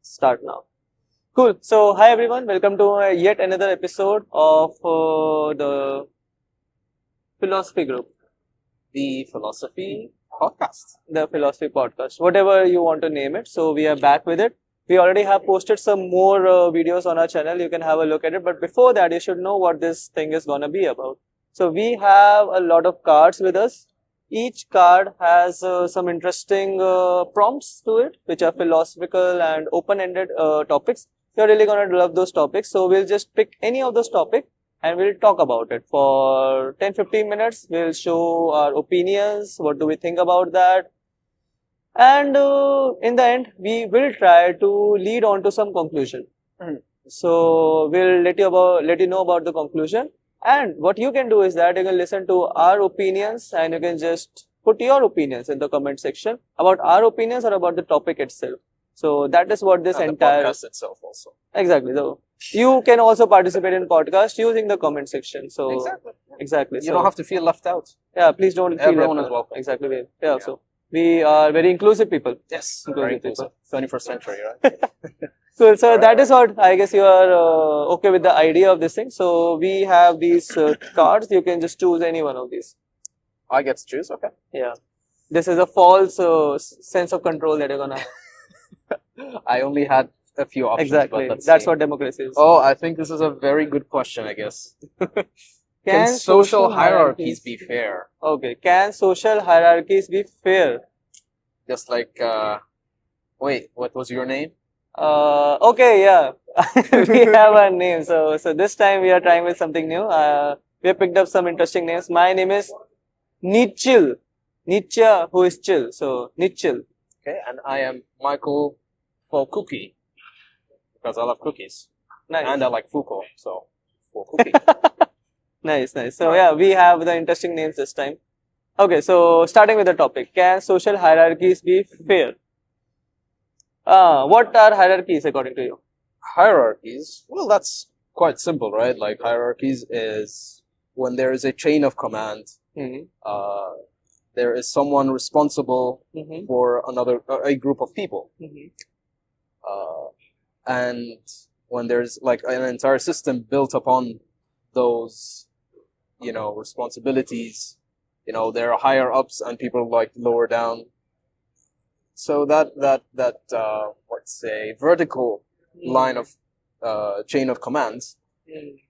Start now. Cool. So, hi everyone. Welcome to yet another episode of the philosophy group, The philosophy podcast. the philosophy podcast, whatever you want to name it. So, we are back with it. We already have posted some more videos on our channel. You can have a look at it. But before that, you should know what this thing is going to be about. So, we have a lot of cards with us. Each card has some interesting prompts to it, which are philosophical and open-ended topics. You're really going to love those topics. So we'll just pick any of those topics and we'll talk about it for 10-15 minutes. We'll show our opinions. What do we think about that? And in the end, we will try to lead on to some conclusion. So we'll let you know about the conclusion. And what you can do is that you can listen to our opinions and you can just put your opinions in the comment section about our opinions or about the topic itself. So that is what this And entire the podcast itself also. exactly. So you can also participate in podcast using the comment section. So exactly. You So don't have to feel left out. yeah, please don't feel Everyone left is out. welcome. Exactly. Yeah. So we are very inclusive people. Yes, Inclusive very people. inclusive. 21st century, right? Cool. So that is what I guess you are okay with the idea of this thing. So we have these cards. You can just choose any one of these. I get to choose. Okay. Yeah. This is a false sense of control that you're gonna have. I only had a few options. Exactly. But let's That's see. what democracy is. Oh, I think this is a very good question. I guess. Can social hierarchies be fair? Okay. Can social hierarchies be fair? Just like, wait, what was your name? Okay, yeah. We have a name. So this time we are trying with something new. We have picked up some interesting names. My name is Nichil. Nietzsche, who is chill. So Nichil. Okay, and I am Michael for cookie because I love cookies Nice. and I like Foucault. So for cookie. Nice. So yeah, we have the interesting names this time. Okay, so starting with the topic. Can social hierarchies be fair? What are hierarchies according to you? Hierarchies, well, that's quite simple, right? Like hierarchies is when there is a chain of command, Mm-hmm. there is someone responsible Mm-hmm. for a group of people, Mm-hmm. and when there's like an entire system built upon those, responsibilities, there are higher ups and people like lower down. So that let's say vertical line of chain of commands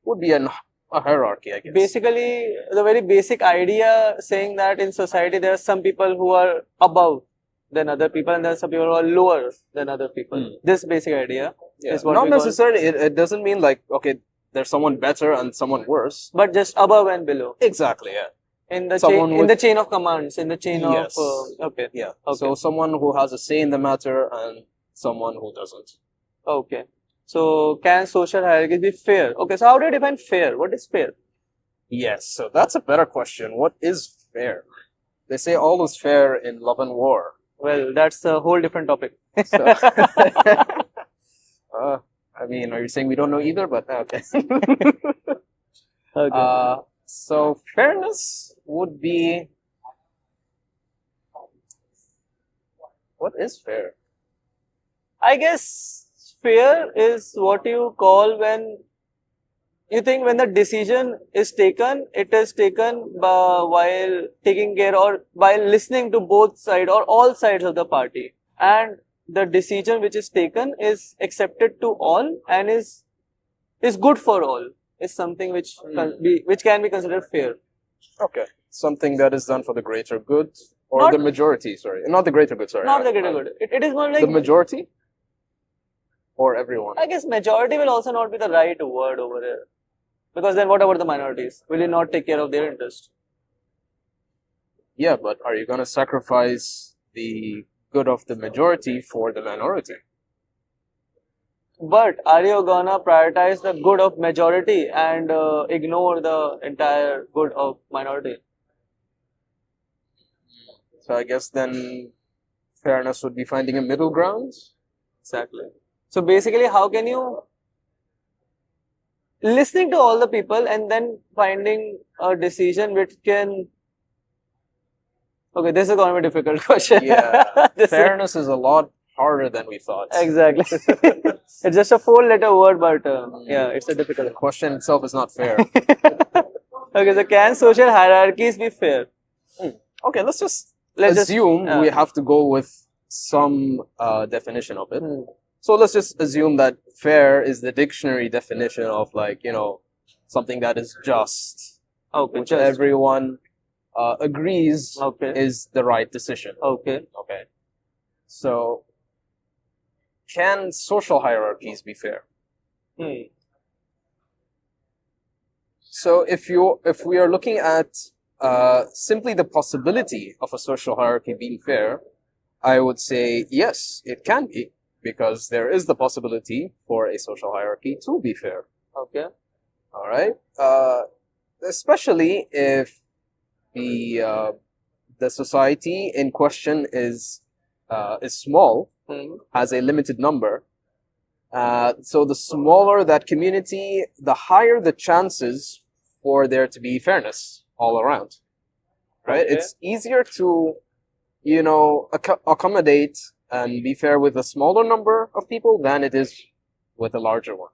would be a hierarchy, I guess. Basically, the very basic idea saying that in society there are some people who are above than other people and there are some people who are lower than other people. This basic idea is what Not we call, necessarily. It doesn't mean like, okay, there's someone better and someone worse. but just above and below Exactly. Yeah. in the Someone chain, in with- the chain of commands, in the chain Yes. of okay. Yeah. Okay. So someone who has a say in the matter and someone who doesn't. Okay. So can social hierarchies be fair? Okay. So how do you define fair? What is fair? Yes. So that's a better question. What is fair? They say all is fair in love and war. Well, that's a whole different topic. So, I mean, are you saying we don't know either? But okay. Okay. So fairness would be. What is fair? I guess fair is what you call when you think when the decision is taken, it is taken while taking care or while listening to both sides or all sides of the party. And the decision which is taken is accepted to all and is good for all. Is something which can be considered fair. Okay. Something that is done for the greater good or Not- the majority, sorry. Not the greater good, sorry. Not the greater good. It is more like The majority? Or everyone? I guess majority will also not be the right word over here. Because then what about the minorities? Will you not take care of their interest? Yeah, but are you going to sacrifice the good of the majority for the minority? But are you gonna prioritize the good of majority and ignore the entire good of minority? So I guess then fairness would be finding a middle ground. Exactly. So basically, how can you listening to all the people and then finding a decision which can Okay, this is going to be a difficult question. Yeah. This is- Fairness is a lot harder than we thought. Exactly. It's just a 4-letter word, but yeah, it's a The difficult. question itself is not fair. Okay, so can social hierarchies be fair? Okay, let's just Let's just- assume yeah. we have to go with some definition of it. Hmm. So let's just assume that fair is the dictionary definition of, like, something that is just, Okay, which just. everyone agrees Okay. is the right decision. Okay. Okay. So, can social hierarchies be fair? Hmm. So if we are looking at simply the possibility of a social hierarchy being fair, I would say yes, it can be, because there is the possibility for a social hierarchy to be fair. Okay. All right. Especially if the society in question is small, Hmm. has a limited number. So the smaller that community, the higher the chances for there to be fairness all around. Right? Okay. It's easier to, accommodate and be fair with a smaller number of people than it is with a larger one.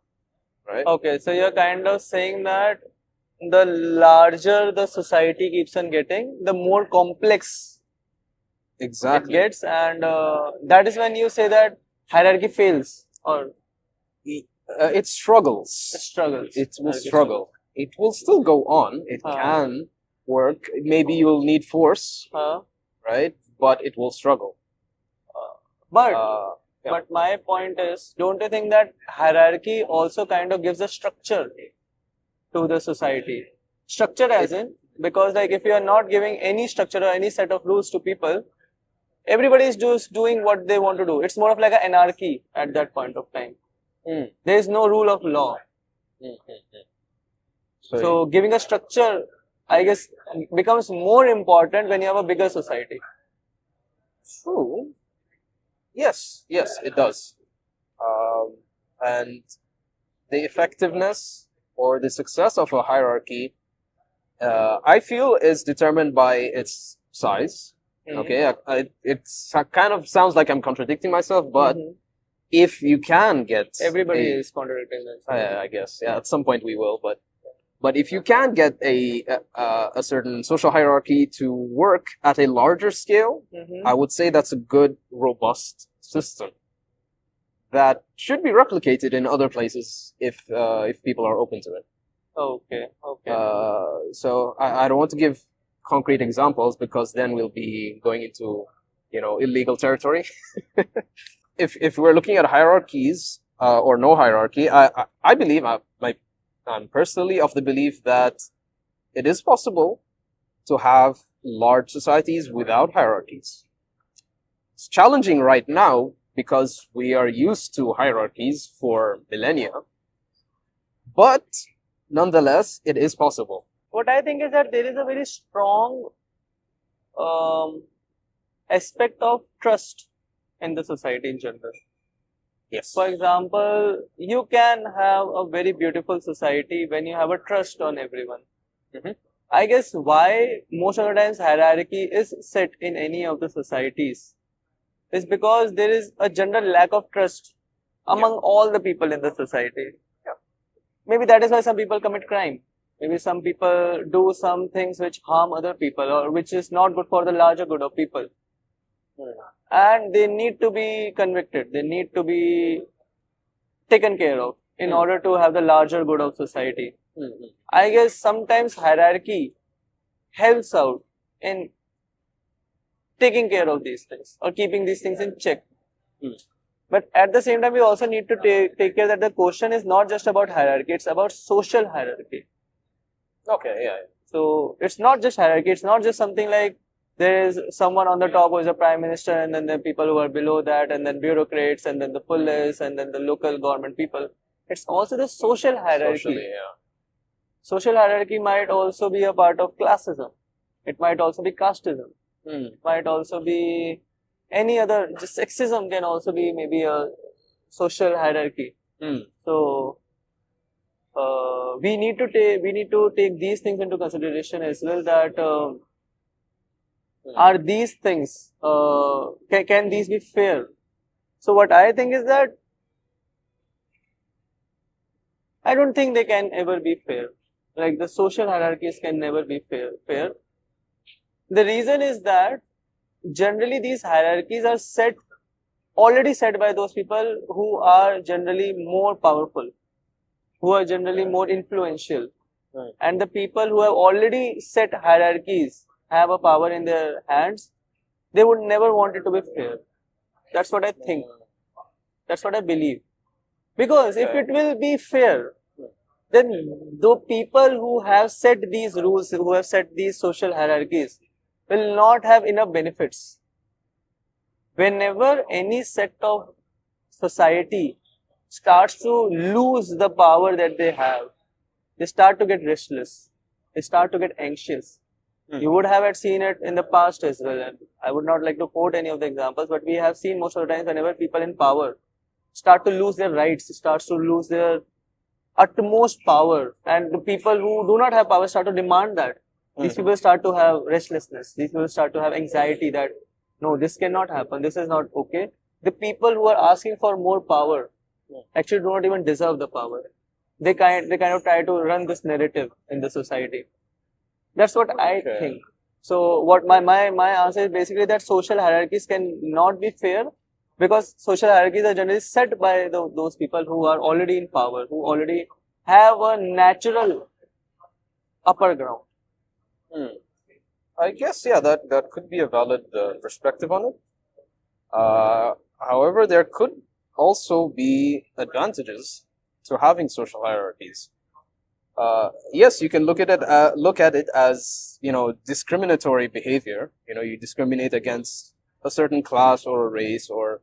Right? Okay, so you're kind of saying that the larger the society keeps on getting, the more complex it Exactly. gets, and that is when you say that hierarchy fails or It struggles. struggles. It will Hierarchy struggle. It will still go on. It can work. Maybe you'll need force, struggles. right? But it will struggle. But Yeah. but my point is, don't you think that hierarchy also kind of gives a structure to the society? Structure as in, because like if you are not giving any structure or any set of rules to people, everybody is just doing what they want to do. It's more of like an anarchy at that point of time. Mm. There is no rule of law. So giving a structure, I guess, becomes more important when you have a bigger society. True. Yes, it does. And the effectiveness or the success of a hierarchy, I feel, is determined by its size. Okay, it kind of sounds like I'm contradicting myself, but Mhm. if you can get Everybody a- is contradicting themselves. I guess, yeah, at some point we will, but if you can get a certain social hierarchy to work at a larger scale, Mhm. I would say that's a good, robust system that should be replicated in other places if people are open to it. Okay. So I don't want to give concrete examples, because then we'll be going into illegal territory. If we're looking at hierarchies or no hierarchy, I believe I'm personally of the belief that it is possible to have large societies without hierarchies. It's challenging right now because we are used to hierarchies for millennia, but nonetheless, it is possible. What I think is that there is a very strong aspect of trust in the society in general. Yes. For example, you can have a very beautiful society when you have a trust on everyone. Mhm. I guess why most of the times hierarchy is set in any of the societies is because there is a general lack of trust among all the people in the society. Yeah. Maybe that is why some people commit crime. Maybe some people do some things which harm other people or which is not good for the larger good of people. And they need to be convicted. They need to be taken care of in order to have the larger good of society. I guess sometimes hierarchy helps out in taking care of these things or keeping these things in check. But at the same time, we also need to take care that the question is not just about hierarchy, it's about social hierarchy. Okay, yeah. So it's not just hierarchy, it's not just something like there is someone on the top who is a prime minister, and then the people who are below that, and then bureaucrats, and then the police, and then the local government people. It's also the social hierarchy. Socially, yeah. Social hierarchy might also be a part of classism. It might also be casteism. It might also be any other, just sexism can also be maybe a social hierarchy. So we need to take these things into consideration as well. That are these things can these be fair? So what I think is that I don't think they can ever be fair. Like the social hierarchies can never be fair. The reason is that generally these hierarchies are already set by those people who are generally more powerful, who are generally more influential. Right. And the people who have already set hierarchies have a power in their hands, they would never want it to be fair. That's what I think. That's what I believe. Because if it will be fair, then the people who have set these rules, who have set these social hierarchies, will not have enough benefits. Whenever any set of society starts to lose the power that they have, they start to get restless. They start to get anxious. You would have seen it in the past as well. And I would not like to quote any of the examples, but we have seen most of the times whenever people in power start to lose their rights, starts to lose their utmost power, and the people who do not have power start to demand that. These people start to have restlessness. These people start to have anxiety that no, this cannot happen. This is not okay. The people who are asking for more power actually do not even deserve the power. They kind of try to run this narrative in the society. That's what I think. So what my answer is basically that social hierarchies can not be fair because social hierarchies are generally set by those people who are already in power, who already have a natural upper ground. I guess, yeah, that could be a valid perspective on it. However, there could also be advantages to having social hierarchies. Yes, you can look at it as, discriminatory behavior. You discriminate against a certain class or a race or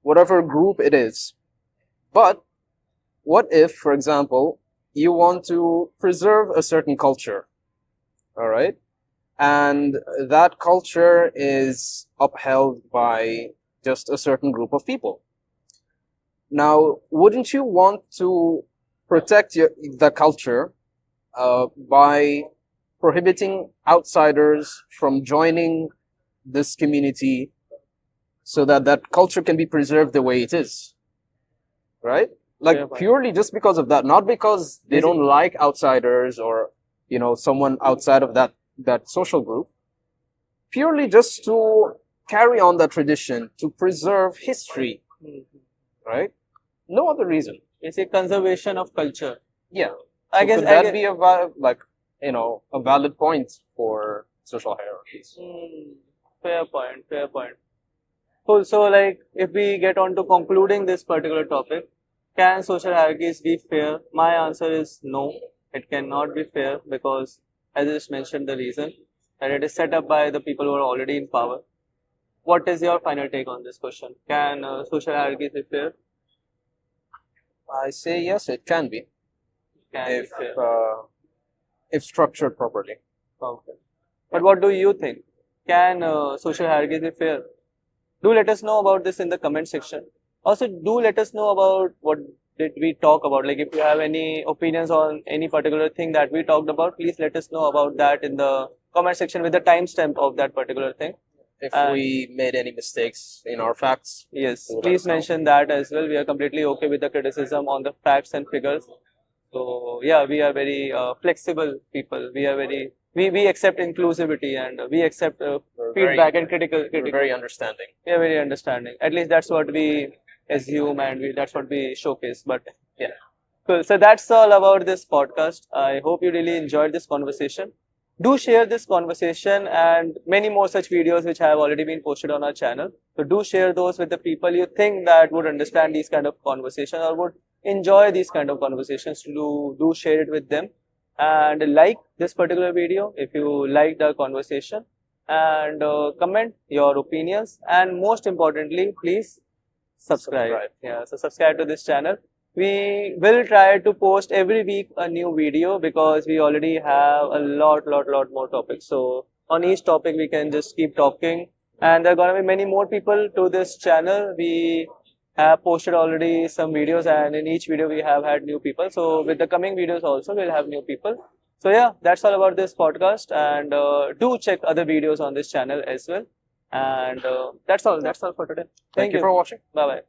whatever group it is. But what if, for example, you want to preserve a certain culture, all right? And that culture is upheld by just a certain group of people. Now, wouldn't you want to protect the culture by prohibiting outsiders from joining this community so that that culture can be preserved the way it is, right? Like purely just because of that, not because they don't like outsiders or someone outside of that social group, purely just to carry on that tradition, to preserve history, right? No other reason. It's a conservation of culture. Yeah. I guess could that be a valid point for social hierarchies? Fair point. Fair point. Cool. So, like, if we get on to concluding this particular topic, can social hierarchies be fair? My answer is no. It cannot be fair because, as I just mentioned, the reason that it is set up by the people who are already in power. What is your final take on this question? Can social hierarchies be fair? I say yes, it can be. Can be fair. If structured properly. Okay. But what do you think? Can social hierarchies be fair? Do let us know about this in the comment section. Also, do let us know about what did we talk about. Like, if you have any opinions on any particular thing that we talked about, please let us know about that in the comment section with the timestamp of that particular thing. If we made any mistakes in our facts, yes, please mention that as well. We are completely okay with the criticism on the facts and figures. So yeah, we are very flexible people. We are very we accept inclusivity and we accept feedback and critical. We're very understanding. We are very understanding. At least that's what we assume and that's what we showcase. But yeah, cool. So that's all about this podcast. I hope you really enjoyed this conversation. Do share this conversation and many more such videos which have already been posted on our channel. So do share those with the people you think that would understand these kind of conversations or would enjoy these kind of conversations. Do share it with them and like this particular video if you liked the conversation and comment your opinions and most importantly please subscribe. Yeah, so subscribe to this channel. We will try to post every week a new video because we already have a lot more topics. So on each topic we can just keep talking and there are going to be many more people to this channel. We have posted already some videos and in each video we have had new people. So with the coming videos also we'll have new people. So yeah, that's all about this podcast and do check other videos on this channel as well. And that's all for today. Thank you for watching. Bye bye.